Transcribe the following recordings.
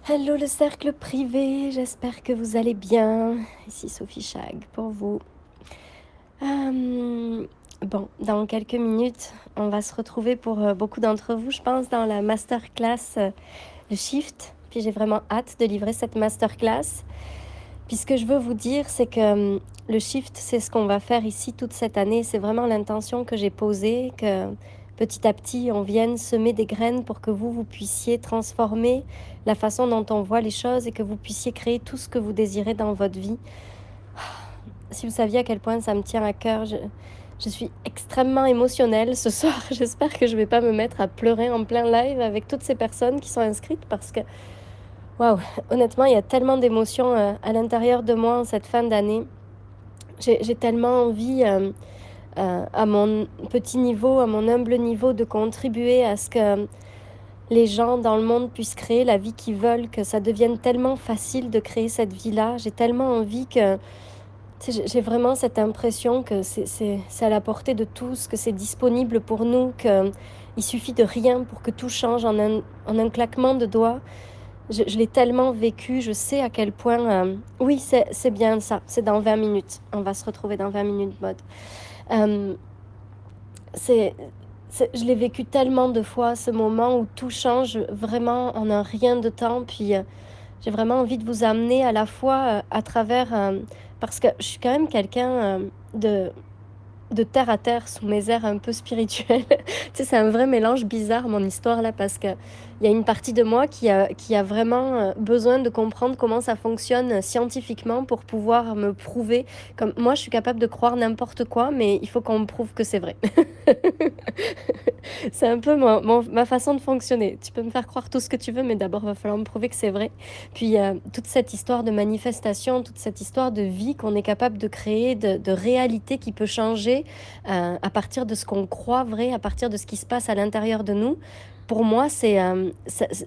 Hello le cercle privé, j'espère que vous allez bien. Ici Sophie Chag pour vous. Bon, dans quelques minutes, on va se retrouver pour beaucoup d'entre vous, je pense, dans la masterclass Le Shift. Puis j'ai vraiment hâte de livrer cette masterclass. Puis ce que je veux vous dire, c'est que le shift, c'est ce qu'on va faire ici toute cette année. C'est vraiment l'intention que j'ai posée, que petit à petit, on vienne semer des graines pour que vous puissiez transformer la façon dont on voit les choses et que vous puissiez créer tout ce que vous désirez dans votre vie. Si vous saviez à quel point ça me tient à cœur, je suis extrêmement émotionnelle ce soir. J'espère que je ne vais pas me mettre à pleurer en plein live avec toutes ces personnes qui sont inscrites parce que waouh, honnêtement, il y a tellement d'émotions à l'intérieur de moi en cette fin d'année. J'ai tellement envie, à mon petit niveau, à mon humble niveau, de contribuer à ce que les gens dans le monde puissent créer la vie qu'ils veulent, que ça devienne tellement facile de créer cette vie-là. J'ai tellement envie que... Tu sais, j'ai vraiment cette impression que c'est à la portée de tous, que c'est disponible pour nous, qu'il suffit de rien pour que tout change en un claquement de doigts. Je l'ai tellement vécu, je sais à quel point... oui, c'est bien ça, c'est dans 20 minutes. On va se retrouver dans 20 minutes mode. Euh, je l'ai vécu tellement de fois, ce moment où tout change vraiment en un rien de temps. Puis j'ai vraiment envie de vous amener à la fois à travers... parce que je suis quand même quelqu'un de terre à terre sous mes airs un peu spirituels. Tu sais, c'est un vrai mélange bizarre, mon histoire, là, parce qu'il y a une partie de moi qui a vraiment besoin de comprendre comment ça fonctionne scientifiquement pour pouvoir me prouver. Comme moi, je suis capable de croire n'importe quoi, mais il faut qu'on me prouve que c'est vrai. C'est un peu ma façon de fonctionner. Tu peux me faire croire tout ce que tu veux, mais d'abord, il va falloir me prouver que c'est vrai. Puis, toute cette histoire de manifestation, toute cette histoire de vie qu'on est capable de créer, de réalité qui peut changer à partir de ce qu'on croit vrai, à partir de ce qui se passe à l'intérieur de nous. Pour moi,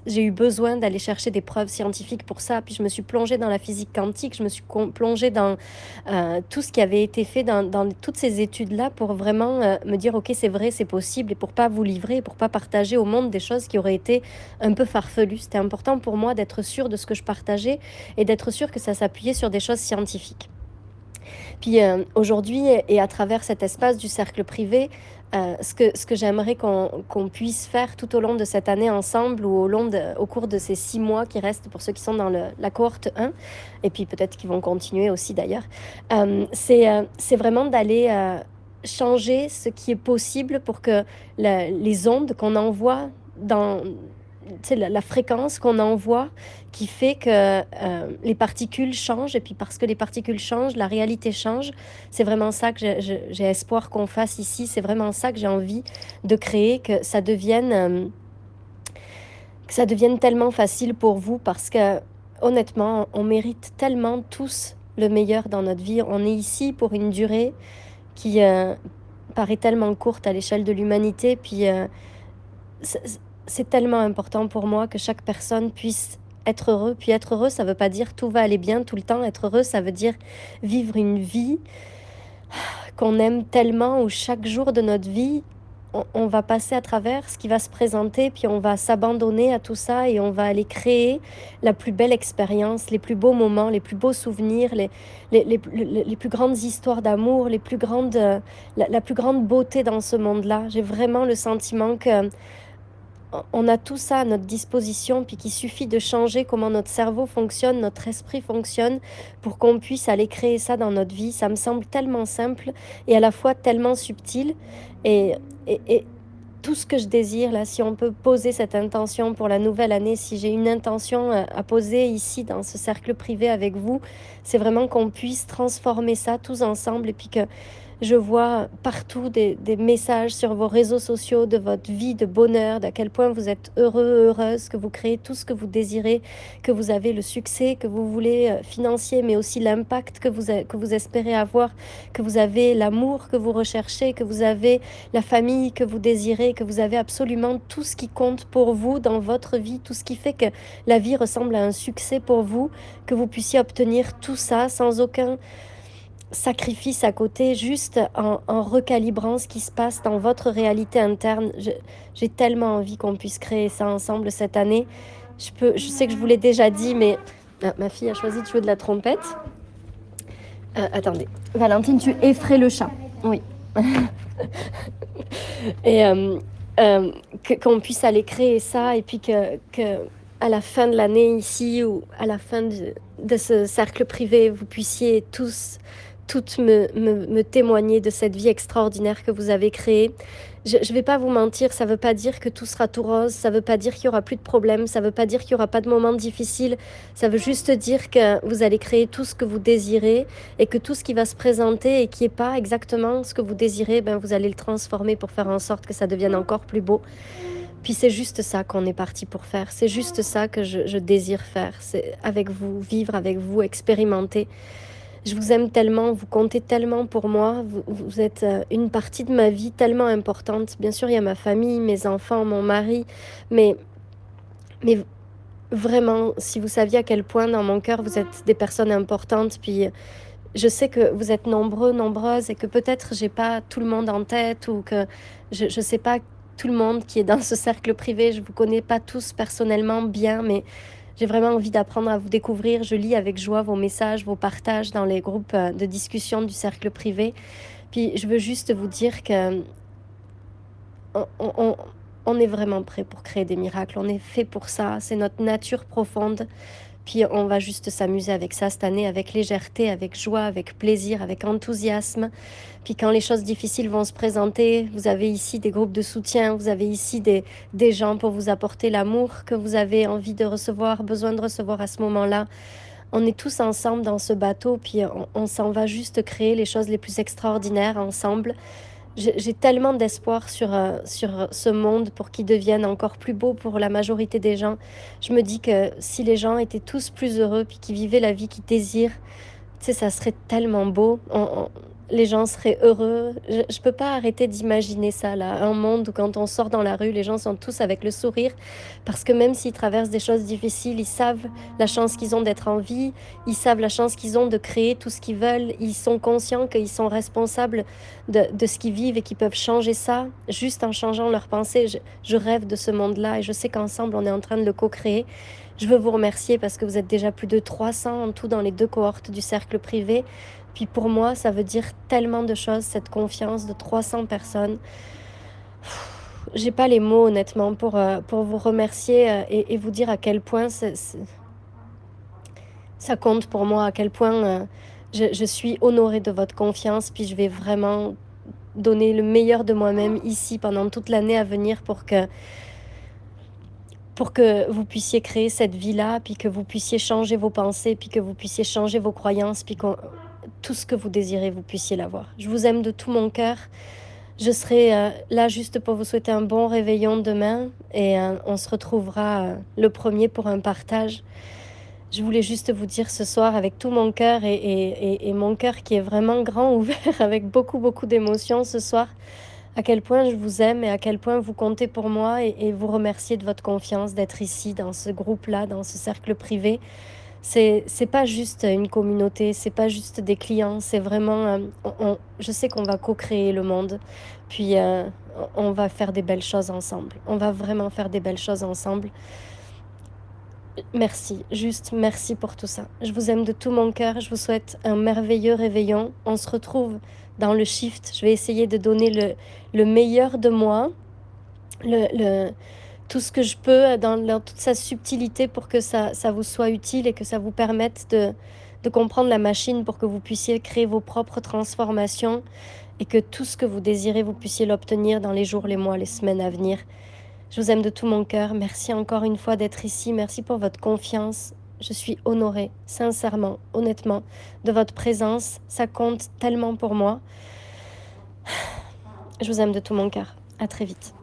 j'ai eu besoin d'aller chercher des preuves scientifiques pour ça. Puis je me suis plongée dans la physique quantique, je me suis plongée dans tout ce qui avait été fait dans toutes ces études-là pour vraiment me dire, OK, c'est vrai, c'est possible, et pour pas vous livrer, pour pas partager au monde des choses qui auraient été un peu farfelues. C'était important pour moi d'être sûre de ce que je partageais et d'être sûre que ça s'appuyait sur des choses scientifiques. Puis aujourd'hui, et à travers cet espace du cercle privé, ce que j'aimerais qu'on puisse faire tout au long de cette année ensemble, ou au cours de ces 6 mois qui restent pour ceux qui sont dans la cohorte 1, et puis peut-être qu'ils vont continuer aussi d'ailleurs, c'est vraiment d'aller changer ce qui est possible pour que les ondes qu'on envoie dans... Tu sais, la fréquence qu'on envoie qui fait que les particules changent, et puis parce que les particules changent, la réalité change. C'est vraiment ça que j'ai espoir qu'on fasse ici. C'est vraiment ça que j'ai envie de créer, que ça devienne tellement facile pour vous, parce que honnêtement, on mérite tellement tous le meilleur dans notre vie. On est ici pour une durée qui paraît tellement courte à l'échelle de l'humanité, puis c'est tellement important pour moi que chaque personne puisse être heureux. Puis être heureux, ça veut pas dire tout va aller bien tout le temps. Être heureux, ça veut dire vivre une vie qu'on aime tellement, où chaque jour de notre vie, on va passer à travers ce qui va se présenter, puis on va s'abandonner à tout ça et on va aller créer la plus belle expérience, les plus beaux moments, les plus beaux souvenirs, les plus grandes histoires d'amour, la plus grande beauté dans ce monde-là. J'ai vraiment le sentiment que on a tout ça à notre disposition, puis qu'il suffit de changer comment notre cerveau fonctionne, notre esprit fonctionne, pour qu'on puisse aller créer ça dans notre vie. Ça me semble tellement simple et à la fois tellement subtil. Et, et tout ce que je désire, là, si on peut poser cette intention pour la nouvelle année, si j'ai une intention à poser ici dans ce cercle privé avec vous, c'est vraiment qu'on puisse transformer ça tous ensemble, et puis que je vois partout des messages sur vos réseaux sociaux de votre vie de bonheur, d'à quel point vous êtes heureux, heureuse, que vous créez tout ce que vous désirez, que vous avez le succès que vous voulez, financier, mais aussi l'impact que vous espérez avoir, que vous avez l'amour que vous recherchez, que vous avez la famille que vous désirez, que vous avez absolument tout ce qui compte pour vous dans votre vie, tout ce qui fait que la vie ressemble à un succès pour vous, que vous puissiez obtenir tout ça sans aucun sacrifice à côté, juste en recalibrant ce qui se passe dans votre réalité interne. J'ai tellement envie qu'on puisse créer ça ensemble cette année. Je sais que je vous l'ai déjà dit, mais ma fille a choisi de jouer de la trompette. Attendez. Valentine, tu effraies le chat. Oui. Et qu'on puisse aller créer ça et puis que à la fin de l'année ici ou à la fin de ce cercle privé, vous puissiez toutes me témoigner de cette vie extraordinaire que vous avez créée. Je ne vais pas vous mentir, ça ne veut pas dire que tout sera tout rose, ça ne veut pas dire qu'il n'y aura plus de problèmes, ça ne veut pas dire qu'il n'y aura pas de moments difficiles, ça veut juste dire que vous allez créer tout ce que vous désirez et que tout ce qui va se présenter et qui n'est pas exactement ce que vous désirez, ben vous allez le transformer pour faire en sorte que ça devienne encore plus beau. Puis c'est juste ça qu'on est parti pour faire, c'est juste ça que je désire faire, c'est avec vous, vivre avec vous, expérimenter. Je vous aime tellement, vous comptez tellement pour moi, vous êtes une partie de ma vie tellement importante. Bien sûr, il y a ma famille, mes enfants, mon mari, mais vraiment, si vous saviez à quel point dans mon cœur vous êtes des personnes importantes, puis je sais que vous êtes nombreux, nombreuses, et que peut-être j'ai pas tout le monde en tête, ou que je sais pas tout le monde qui est dans ce cercle privé, je vous connais pas tous personnellement bien, mais j'ai vraiment envie d'apprendre à vous découvrir. Je lis avec joie vos messages, vos partages dans les groupes de discussion du cercle privé. Puis je veux juste vous dire que on, on- on est vraiment prêt pour créer des miracles. On est fait pour ça. C'est notre nature profonde. Puis on va juste s'amuser avec ça cette année, avec légèreté, avec joie, avec plaisir, avec enthousiasme. Puis quand les choses difficiles vont se présenter, vous avez ici des groupes de soutien, vous avez ici des gens pour vous apporter l'amour que vous avez envie de recevoir, besoin de recevoir à ce moment-là. On est tous ensemble dans ce bateau, puis on s'en va juste créer les choses les plus extraordinaires ensemble. J'ai tellement d'espoir sur ce monde pour qu'il devienne encore plus beau pour la majorité des gens. Je me dis que si les gens étaient tous plus heureux puis qu'ils vivaient la vie qu'ils désirent, tu sais, ça serait tellement beau. Les gens seraient heureux. Je peux pas arrêter d'imaginer ça, là. Un monde où quand on sort dans la rue, les gens sont tous avec le sourire. Parce que même s'ils traversent des choses difficiles, ils savent la chance qu'ils ont d'être en vie. Ils savent la chance qu'ils ont de créer tout ce qu'ils veulent. Ils sont conscients qu'ils sont responsables de ce qu'ils vivent et qu'ils peuvent changer ça juste en changeant leurs pensées. Je rêve de ce monde-là et je sais qu'ensemble, on est en train de le co-créer. Je veux vous remercier parce que vous êtes déjà plus de 300 en tout dans les 2 cohortes du cercle privé. Puis pour moi, ça veut dire tellement de choses, cette confiance de 300 personnes. J'ai pas les mots honnêtement pour vous remercier et vous dire à quel point ça compte pour moi, à quel point je suis honorée de votre confiance. Puis je vais vraiment donner le meilleur de moi-même ici pendant toute l'année à venir pour que vous puissiez créer cette vie-là, puis que vous puissiez changer vos pensées, puis que vous puissiez changer vos croyances, puis que tout ce que vous désirez, vous puissiez l'avoir. Je vous aime de tout mon cœur. Je serai là juste pour vous souhaiter un bon réveillon demain et on se retrouvera le premier pour un partage. Je voulais juste vous dire ce soir avec tout mon cœur et mon cœur qui est vraiment grand ouvert avec beaucoup, beaucoup d'émotions ce soir, à quel point je vous aime et à quel point vous comptez pour moi et vous remercier de votre confiance, d'être ici dans ce groupe-là, dans ce cercle privé. C'est pas juste une communauté, c'est pas juste des clients, c'est vraiment, je sais qu'on va co-créer le monde, puis on va faire des belles choses ensemble. On va vraiment faire des belles choses ensemble. Merci, juste merci pour tout ça. Je vous aime de tout mon cœur, je vous souhaite un merveilleux réveillon. On se retrouve dans le shift. Je vais essayer de donner le meilleur de moi, tout ce que je peux dans toute sa subtilité pour que ça vous soit utile et que ça vous permette de comprendre la machine pour que vous puissiez créer vos propres transformations et que tout ce que vous désirez, vous puissiez l'obtenir dans les jours, les mois, les semaines à venir. Je vous aime de tout mon cœur. Merci encore une fois d'être ici. Merci pour votre confiance. Je suis honorée, sincèrement, honnêtement, de votre présence. Ça compte tellement pour moi. Je vous aime de tout mon cœur. À très vite.